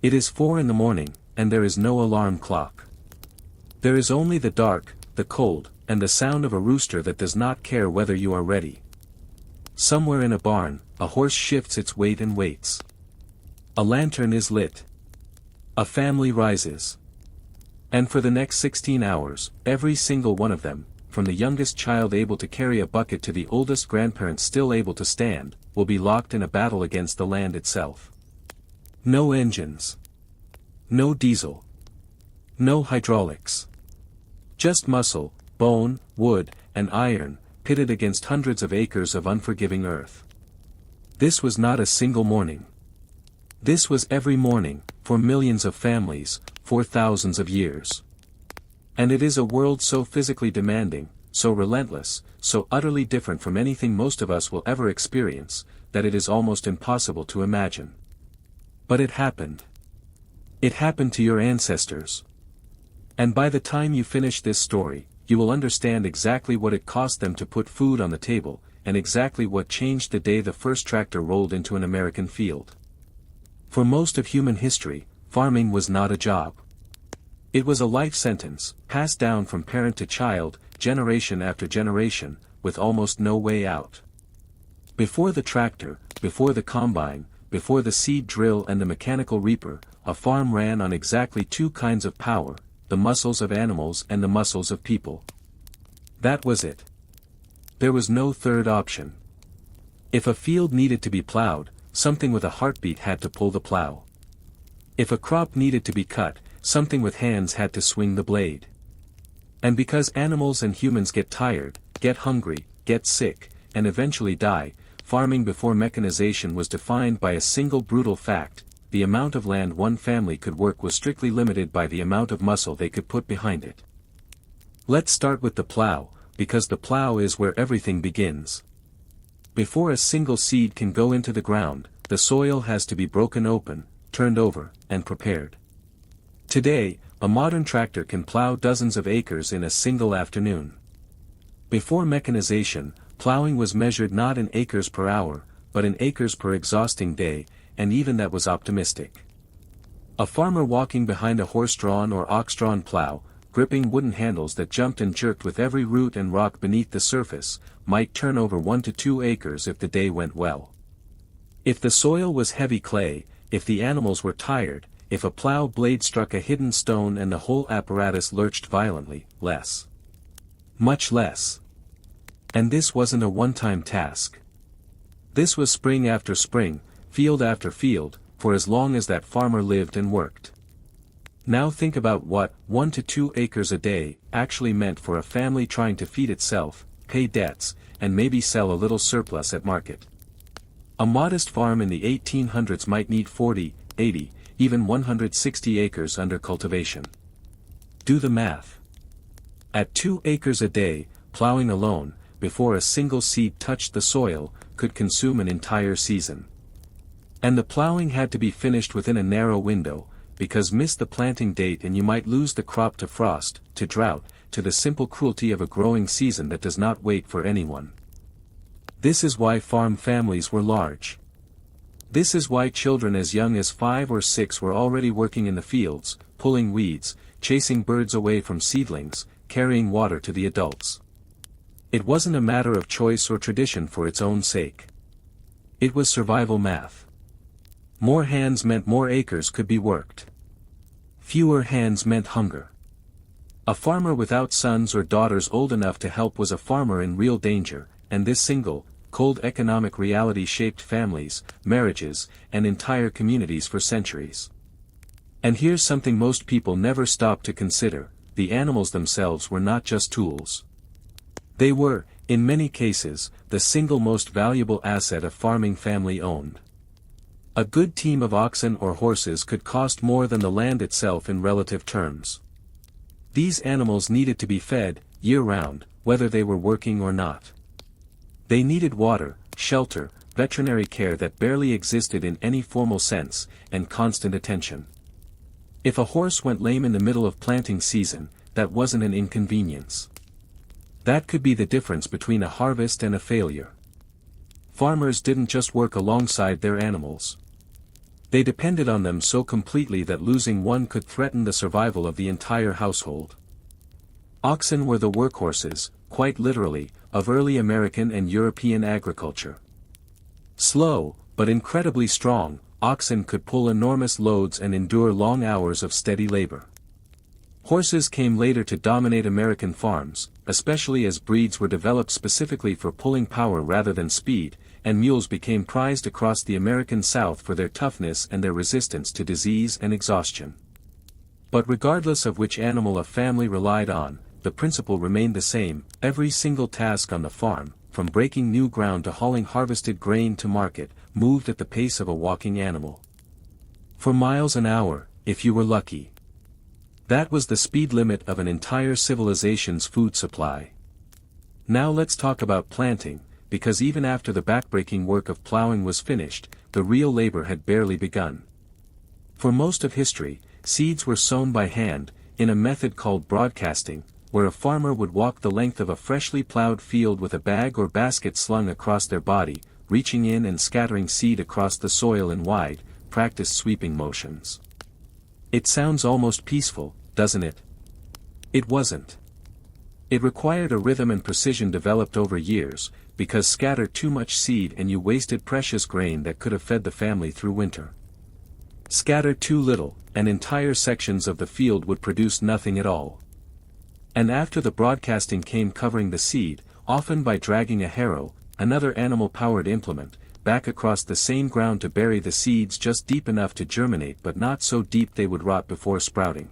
It is 4 in the morning, and there is no alarm clock. There is only the dark, the cold, and the sound of a rooster that does not care whether you are ready. Somewhere in a barn, a horse shifts its weight and waits. A lantern is lit. A family rises. And for the next 16 hours, every single one of them, from the youngest child able to carry a bucket to the oldest grandparent still able to stand, will be locked in a battle against the land itself. No engines. No diesel. No hydraulics. Just muscle, bone, wood, and iron, pitted against hundreds of acres of unforgiving earth. This was not a single morning. This was every morning, for millions of families, for thousands of years. And it is a world so physically demanding, so relentless, so utterly different from anything most of us will ever experience, that it is almost impossible to imagine. But it happened. It happened to your ancestors. And by the time you finish this story, you will understand exactly what it cost them to put food on the table, and exactly what changed the day the first tractor rolled into an American field. For most of human history, farming was not a job. It was a life sentence, passed down from parent to child, generation after generation, with almost no way out. Before the tractor, before the combine, before the seed drill and the mechanical reaper, a farm ran on exactly two kinds of power, the muscles of animals and the muscles of people. That was it. There was no third option. If a field needed to be plowed, something with a heartbeat had to pull the plow. If a crop needed to be cut, something with hands had to swing the blade. And because animals and humans get tired, get hungry, get sick, and eventually die, farming before mechanization was defined by a single brutal fact: the amount of land one family could work was strictly limited by the amount of muscle they could put behind it. Let's start with the plow, because the plow is where everything begins. Before a single seed can go into the ground, the soil has to be broken open, turned over, and prepared. Today, a modern tractor can plow dozens of acres in a single afternoon. Before mechanization, plowing was measured not in acres per hour, but in acres per exhausting day, and even that was optimistic. A farmer walking behind a horse-drawn or ox-drawn plow, gripping wooden handles that jumped and jerked with every root and rock beneath the surface, might turn over 1 to 2 acres if the day went well. If the soil was heavy clay, if the animals were tired, if a plow blade struck a hidden stone and the whole apparatus lurched violently, less. Much less. And this wasn't a one-time task. This was spring after spring, field after field, for as long as that farmer lived and worked. Now think about what 1 to 2 acres a day actually meant for a family trying to feed itself, pay debts, and maybe sell a little surplus at market. A modest farm in the 1800s might need 40, 80, even 160 acres under cultivation. Do the math. At 2 acres a day, plowing alone, before a single seed touched the soil, could consume an entire season. And the plowing had to be finished within a narrow window, because miss the planting date and you might lose the crop to frost, to drought, to the simple cruelty of a growing season that does not wait for anyone. This is why farm families were large. This is why children as young as 5 or 6 were already working in the fields, pulling weeds, chasing birds away from seedlings, carrying water to the adults. It wasn't a matter of choice or tradition for its own sake. It was survival math. More hands meant more acres could be worked. Fewer hands meant hunger. A farmer without sons or daughters old enough to help was a farmer in real danger, and this single, cold economic reality shaped families, marriages, and entire communities for centuries. And here's something most people never stop to consider: the animals themselves were not just tools. They were, in many cases, the single most valuable asset a farming family owned. A good team of oxen or horses could cost more than the land itself in relative terms. These animals needed to be fed, year-round, whether they were working or not. They needed water, shelter, veterinary care that barely existed in any formal sense, and constant attention. If a horse went lame in the middle of planting season, that wasn't an inconvenience. That could be the difference between a harvest and a failure. Farmers didn't just work alongside their animals. They depended on them so completely that losing one could threaten the survival of the entire household. Oxen were the workhorses, quite literally, of early American and European agriculture. Slow, but incredibly strong, oxen could pull enormous loads and endure long hours of steady labor. Horses came later to dominate American farms, especially as breeds were developed specifically for pulling power rather than speed, and mules became prized across the American South for their toughness and their resistance to disease and exhaustion. But regardless of which animal a family relied on, the principle remained the same: every single task on the farm, from breaking new ground to hauling harvested grain to market, moved at the pace of a walking animal. For miles an hour, if you were lucky. That was the speed limit of an entire civilization's food supply. Now let's talk about planting, because even after the backbreaking work of plowing was finished, the real labor had barely begun. For most of history, seeds were sown by hand, in a method called broadcasting, where a farmer would walk the length of a freshly plowed field with a bag or basket slung across their body, reaching in and scattering seed across the soil in wide, practiced sweeping motions. It sounds almost peaceful, doesn't it? It wasn't. It required a rhythm and precision developed over years, because scatter too much seed and you wasted precious grain that could have fed the family through winter. Scatter too little, and entire sections of the field would produce nothing at all. And after the broadcasting came covering the seed, often by dragging a harrow, another animal-powered implement, back across the same ground to bury the seeds just deep enough to germinate but not so deep they would rot before sprouting.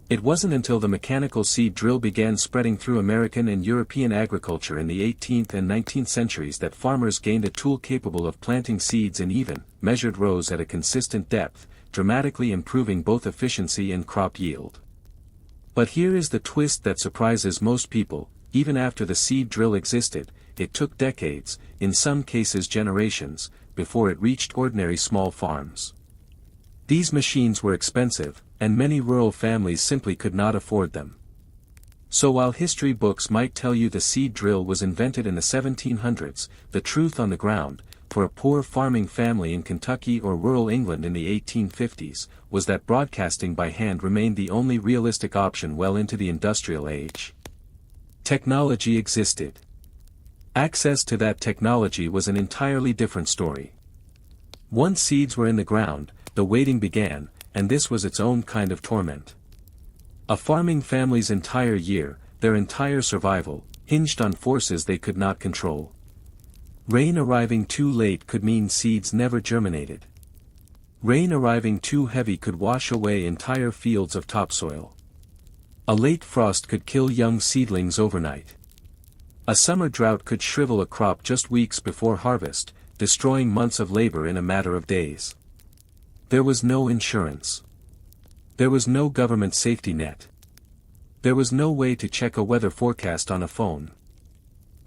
It wasn't until the mechanical seed drill began spreading through American and European agriculture in the 18th and 19th centuries that farmers gained a tool capable of planting seeds in even, measured rows at a consistent depth, dramatically improving both efficiency and crop yield. But here is the twist that surprises most people: even after the seed drill existed, it took decades, in some cases generations, before it reached ordinary small farms. These machines were expensive, and many rural families simply could not afford them. So while history books might tell you the seed drill was invented in the 1700s, the truth on the ground, for a poor farming family in Kentucky or rural England in the 1850s, was that broadcasting by hand remained the only realistic option well into the industrial age. Technology existed. Access to that technology was an entirely different story. Once seeds were in the ground, the waiting began, and this was its own kind of torment. A farming family's entire year, their entire survival, hinged on forces they could not control. Rain arriving too late could mean seeds never germinated. Rain arriving too heavy could wash away entire fields of topsoil. A late frost could kill young seedlings overnight. A summer drought could shrivel a crop just weeks before harvest, destroying months of labor in a matter of days. There was no insurance. There was no government safety net. There was no way to check a weather forecast on a phone.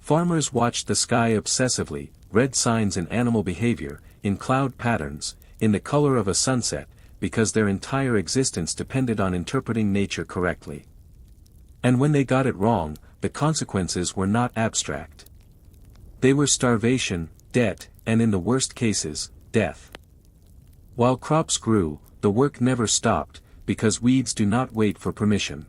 Farmers watched the sky obsessively, read signs in animal behavior, in cloud patterns, in the color of a sunset, because their entire existence depended on interpreting nature correctly. And when they got it wrong, the consequences were not abstract. They were starvation, debt, and in the worst cases, death. While crops grew, the work never stopped, because weeds do not wait for permission.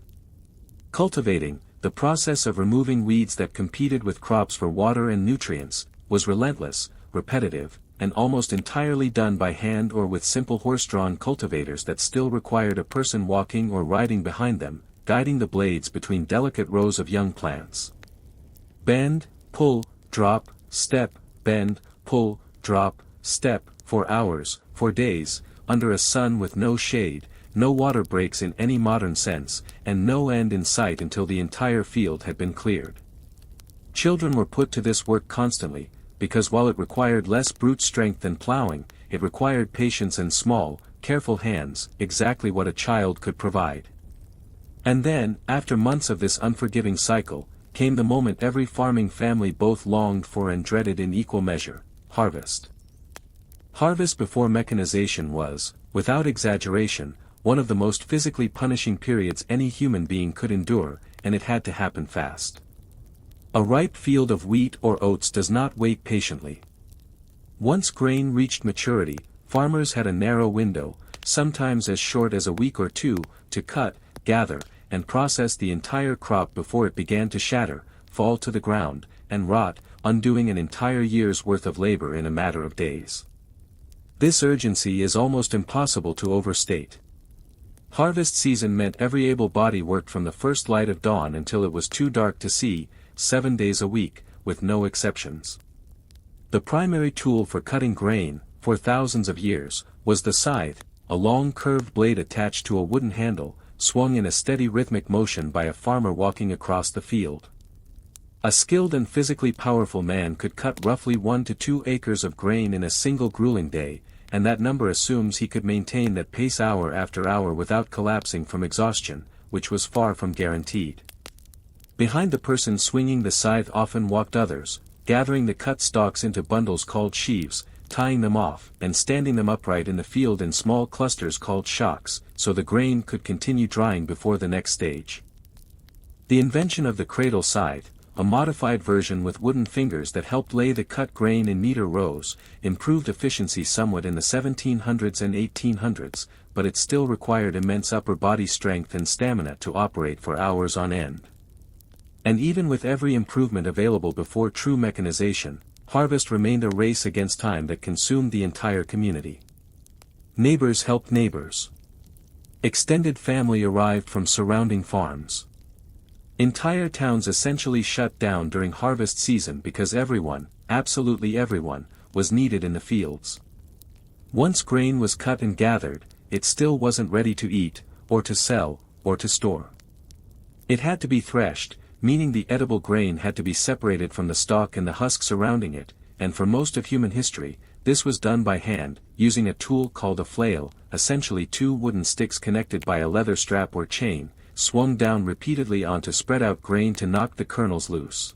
Cultivating, the process of removing weeds that competed with crops for water and nutrients, was relentless, repetitive, and almost entirely done by hand or with simple horse-drawn cultivators that still required a person walking or riding behind them, guiding the blades between delicate rows of young plants. Bend, pull, drop, step, bend, pull, drop, step, for hours, for days, under a sun with no shade, no water breaks in any modern sense, and no end in sight until the entire field had been cleared. Children were put to this work constantly, because while it required less brute strength than plowing, it required patience and small, careful hands, exactly what a child could provide. And then, after months of this unforgiving cycle, came the moment every farming family both longed for and dreaded in equal measure: harvest. Harvest before mechanization was, without exaggeration, one of the most physically punishing periods any human being could endure, and it had to happen fast. A ripe field of wheat or oats does not wait patiently. Once grain reached maturity, farmers had a narrow window, sometimes as short as a week or two, to cut, gather, and process the entire crop before it began to shatter, fall to the ground, and rot, undoing an entire year's worth of labor in a matter of days. This urgency is almost impossible to overstate. Harvest season meant every able body worked from the first light of dawn until it was too dark to see, 7 days a week, with no exceptions. The primary tool for cutting grain, for thousands of years, was the scythe, a long curved blade attached to a wooden handle, swung in a steady rhythmic motion by a farmer walking across the field. A skilled and physically powerful man could cut roughly 1 to 2 acres of grain in a single grueling day, and that number assumes he could maintain that pace hour after hour without collapsing from exhaustion, which was far from guaranteed. Behind the person swinging the scythe often walked others, gathering the cut stalks into bundles called sheaves, tying them off, and standing them upright in the field in small clusters called shocks, so the grain could continue drying before the next stage. The invention of the cradle scythe, a modified version with wooden fingers that helped lay the cut grain in neater rows, improved efficiency somewhat in the 1700s and 1800s, but it still required immense upper body strength and stamina to operate for hours on end. And even with every improvement available before true mechanization, harvest remained a race against time that consumed the entire community. Neighbors helped neighbors. Extended family arrived from surrounding farms. Entire towns essentially shut down during harvest season because everyone, absolutely everyone, was needed in the fields. Once grain was cut and gathered, it still wasn't ready to eat, or to sell, or to store. It had to be threshed, meaning the edible grain had to be separated from the stalk and the husk surrounding it, and for most of human history, this was done by hand, using a tool called a flail, essentially 2 wooden sticks connected by a leather strap or chain, swung down repeatedly onto spread out grain to knock the kernels loose.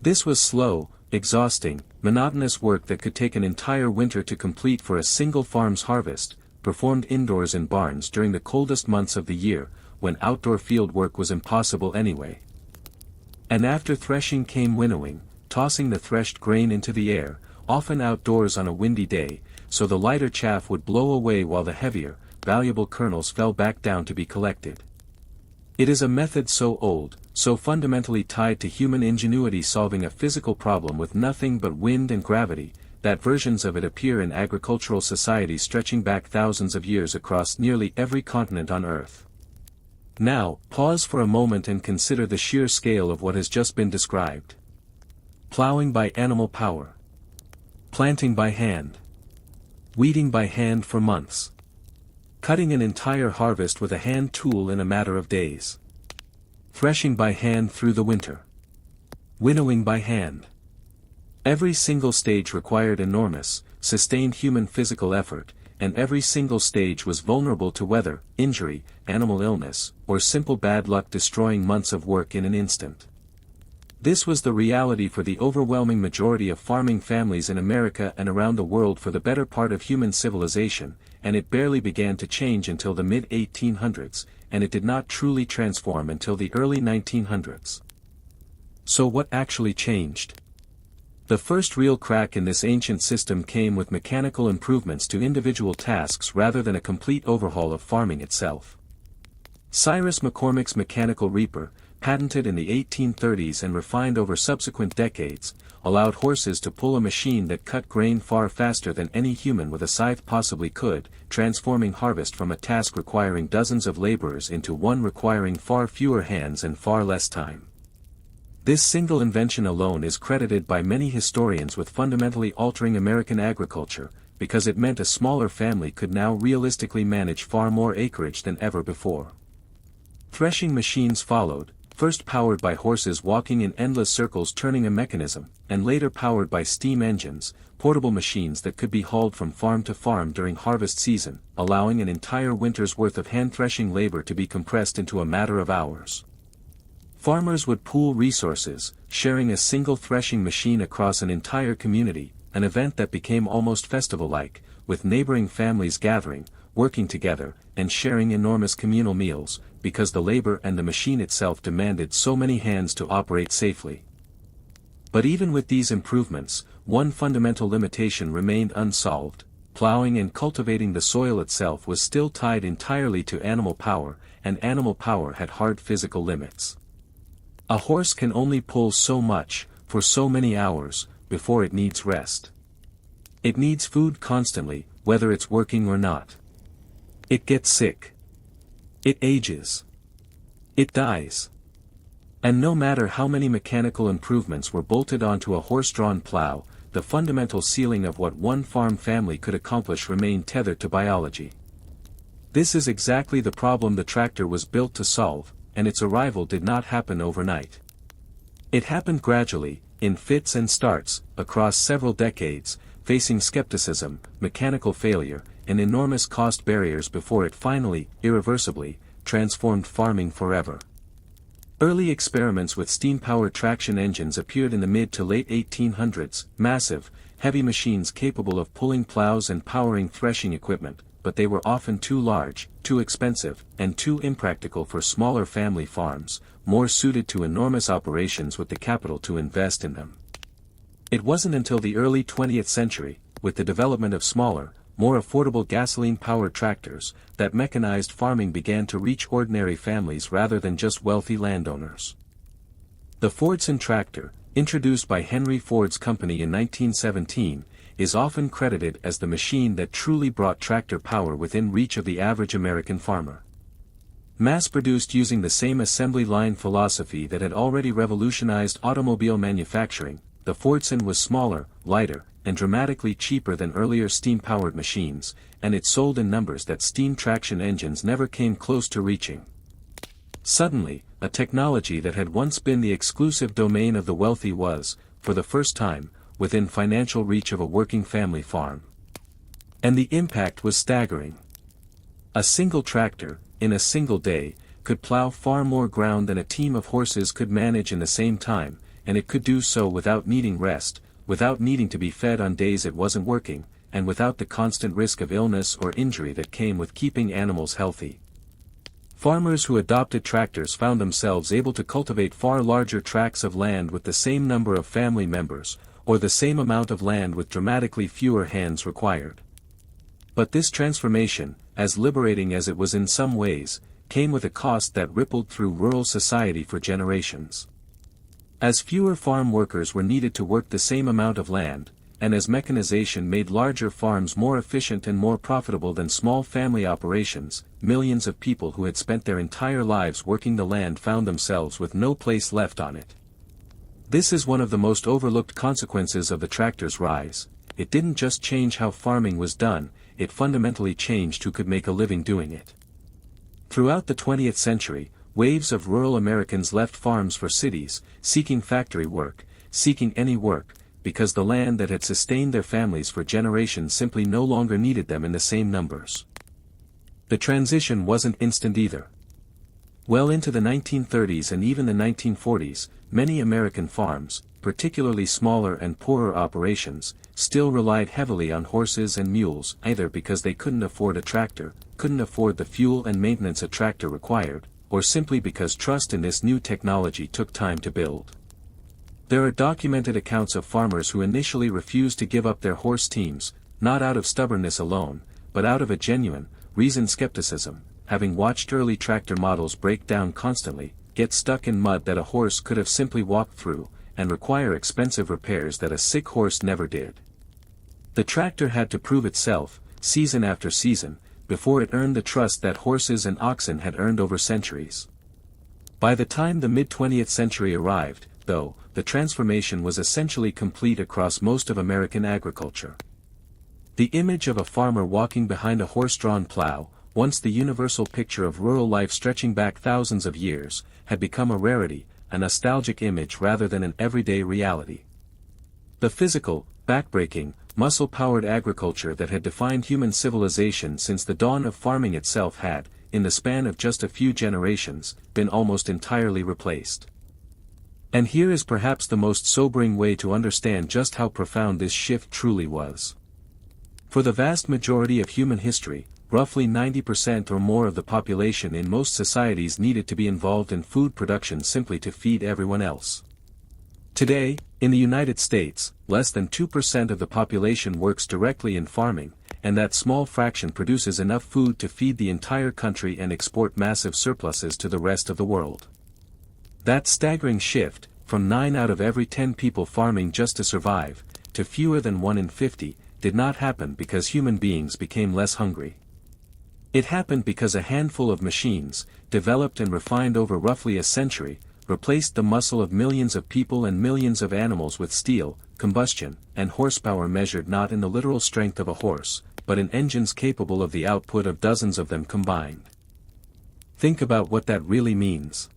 This was slow, exhausting, monotonous work that could take an entire winter to complete for a single farm's harvest, performed indoors in barns during the coldest months of the year, when outdoor field work was impossible anyway. And after threshing came winnowing, tossing the threshed grain into the air, often outdoors on a windy day, so the lighter chaff would blow away while the heavier, valuable kernels fell back down to be collected. It is a method so old, so fundamentally tied to human ingenuity solving a physical problem with nothing but wind and gravity, that versions of it appear in agricultural societies stretching back thousands of years across nearly every continent on Earth. Now, pause for a moment and consider the sheer scale of what has just been described. Plowing by animal power. Planting by hand. Weeding by hand for months. Cutting an entire harvest with a hand tool in a matter of days. Threshing by hand through the winter. Winnowing by hand. Every single stage required enormous, sustained human physical effort, and every single stage was vulnerable to weather, injury, animal illness, or simple bad luck destroying months of work in an instant. This was the reality for the overwhelming majority of farming families in America and around the world for the better part of human civilization, and it barely began to change until the mid-1800s, and it did not truly transform until the early 1900s. So what actually changed? The first real crack in this ancient system came with mechanical improvements to individual tasks rather than a complete overhaul of farming itself. Cyrus McCormick's mechanical reaper, patented in the 1830s and refined over subsequent decades, allowed horses to pull a machine that cut grain far faster than any human with a scythe possibly could, transforming harvest from a task requiring dozens of laborers into one requiring far fewer hands and far less time. This single invention alone is credited by many historians with fundamentally altering American agriculture, because it meant a smaller family could now realistically manage far more acreage than ever before. Threshing machines followed, first powered by horses walking in endless circles turning a mechanism, and later powered by steam engines, portable machines that could be hauled from farm to farm during harvest season, allowing an entire winter's worth of hand-threshing labor to be compressed into a matter of hours. Farmers would pool resources, sharing a single threshing machine across an entire community, an event that became almost festival-like, with neighboring families gathering, working together, and sharing enormous communal meals, because the labor and the machine itself demanded so many hands to operate safely. But even with these improvements, one fundamental limitation remained unsolved: plowing and cultivating the soil itself was still tied entirely to animal power, and animal power had hard physical limits. A horse can only pull so much, for so many hours, before it needs rest. It needs food constantly, whether it's working or not. It gets sick. It ages. It dies. And no matter how many mechanical improvements were bolted onto a horse-drawn plow, the fundamental ceiling of what one farm family could accomplish remained tethered to biology. This is exactly the problem the tractor was built to solve, and its arrival did not happen overnight. It happened gradually, in fits and starts, across several decades, facing skepticism, mechanical failure, and enormous cost barriers before it finally, irreversibly, transformed farming forever. Early experiments with steam-powered traction engines appeared in the mid to late 1800s, massive, heavy machines capable of pulling plows and powering threshing equipment, but they were often too large, too expensive, and too impractical for smaller family farms, more suited to enormous operations with the capital to invest in them. It wasn't until the early 20th century, with the development of smaller, more affordable gasoline-powered tractors, that mechanized farming began to reach ordinary families rather than just wealthy landowners. The Fordson tractor, introduced by Henry Ford's company in 1917, is often credited as the machine that truly brought tractor power within reach of the average American farmer. Mass-produced using the same assembly line philosophy that had already revolutionized automobile manufacturing, the Fordson was smaller, lighter, and dramatically cheaper than earlier steam-powered machines, and it sold in numbers that steam traction engines never came close to reaching. Suddenly, a technology that had once been the exclusive domain of the wealthy was, for the first time, within financial reach of a working family farm. And the impact was staggering. A single tractor, in a single day, could plow far more ground than a team of horses could manage in the same time, and it could do so without needing rest, without needing to be fed on days it wasn't working, and without the constant risk of illness or injury that came with keeping animals healthy. Farmers who adopted tractors found themselves able to cultivate far larger tracts of land with the same number of family members, or the same amount of land with dramatically fewer hands required. But this transformation, as liberating as it was in some ways, came with a cost that rippled through rural society for generations. As fewer farm workers were needed to work the same amount of land, and as mechanization made larger farms more efficient and more profitable than small family operations, millions of people who had spent their entire lives working the land found themselves with no place left on it. This is one of the most overlooked consequences of the tractor's rise. It didn't just change how farming was done, it fundamentally changed who could make a living doing it. Throughout the 20th century, waves of rural Americans left farms for cities, seeking factory work, seeking any work, because the land that had sustained their families for generations simply no longer needed them in the same numbers. The transition wasn't instant either. Well into the 1930s and even the 1940s, many American farms, particularly smaller and poorer operations, still relied heavily on horses and mules, either because they couldn't afford a tractor, couldn't afford the fuel and maintenance a tractor required, or simply because trust in this new technology took time to build. There are documented accounts of farmers who initially refused to give up their horse teams, not out of stubbornness alone, but out of a genuine, reasoned skepticism, having watched early tractor models break down constantly, get stuck in mud that a horse could have simply walked through, and require expensive repairs that a sick horse never did. The tractor had to prove itself, season after season, before it earned the trust that horses and oxen had earned over centuries. By the time the mid-20th century arrived, though, the transformation was essentially complete across most of American agriculture. The image of a farmer walking behind a horse-drawn plow, once the universal picture of rural life stretching back thousands of years, had become a rarity, a nostalgic image rather than an everyday reality. The physical, backbreaking, muscle-powered agriculture that had defined human civilization since the dawn of farming itself had, in the span of just a few generations, been almost entirely replaced. And here is perhaps the most sobering way to understand just how profound this shift truly was. For the vast majority of human history, roughly 90% or more of the population in most societies needed to be involved in food production simply to feed everyone else. Today, In the United States, less than 2% of the population works directly in farming, and that small fraction produces enough food to feed the entire country and export massive surpluses to the rest of the world. That staggering shift, from 9 out of every 10 people farming just to survive, to fewer than 1 in 50, did not happen because human beings became less hungry. It happened because a handful of machines, developed and refined over roughly a century, replaced the muscle of millions of people and millions of animals with steel, combustion, and horsepower measured not in the literal strength of a horse, but in engines capable of the output of dozens of them combined. Think about what that really means.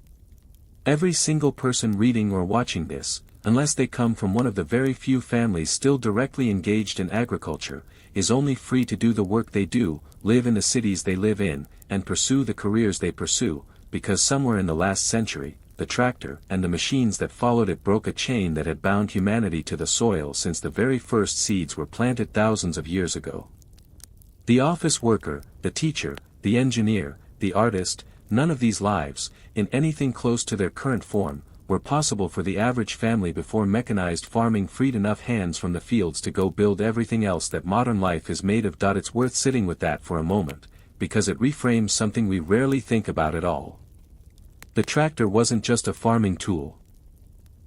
Every single person reading or watching this, unless they come from one of the very few families still directly engaged in agriculture, is only free to do the work they do, live in the cities they live in, and pursue the careers they pursue, because somewhere in the last century, the tractor and the machines that followed it broke a chain that had bound humanity to the soil since the very first seeds were planted thousands of years ago. The office worker, the teacher, the engineer, the artist, none of these lives, in anything close to their current form, were possible for the average family before mechanized farming freed enough hands from the fields to go build everything else that modern life is made of. It's worth sitting with that for a moment, because it reframes something we rarely think about at all. The tractor wasn't just a farming tool.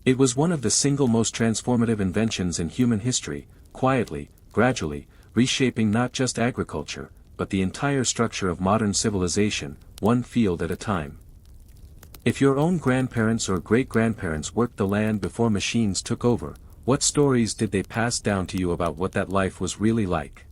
It was one of the single most transformative inventions in human history, quietly, gradually, reshaping not just agriculture, but the entire structure of modern civilization, one field at a time. If your own grandparents or great-grandparents worked the land before machines took over, what stories did they pass down to you about what that life was really like?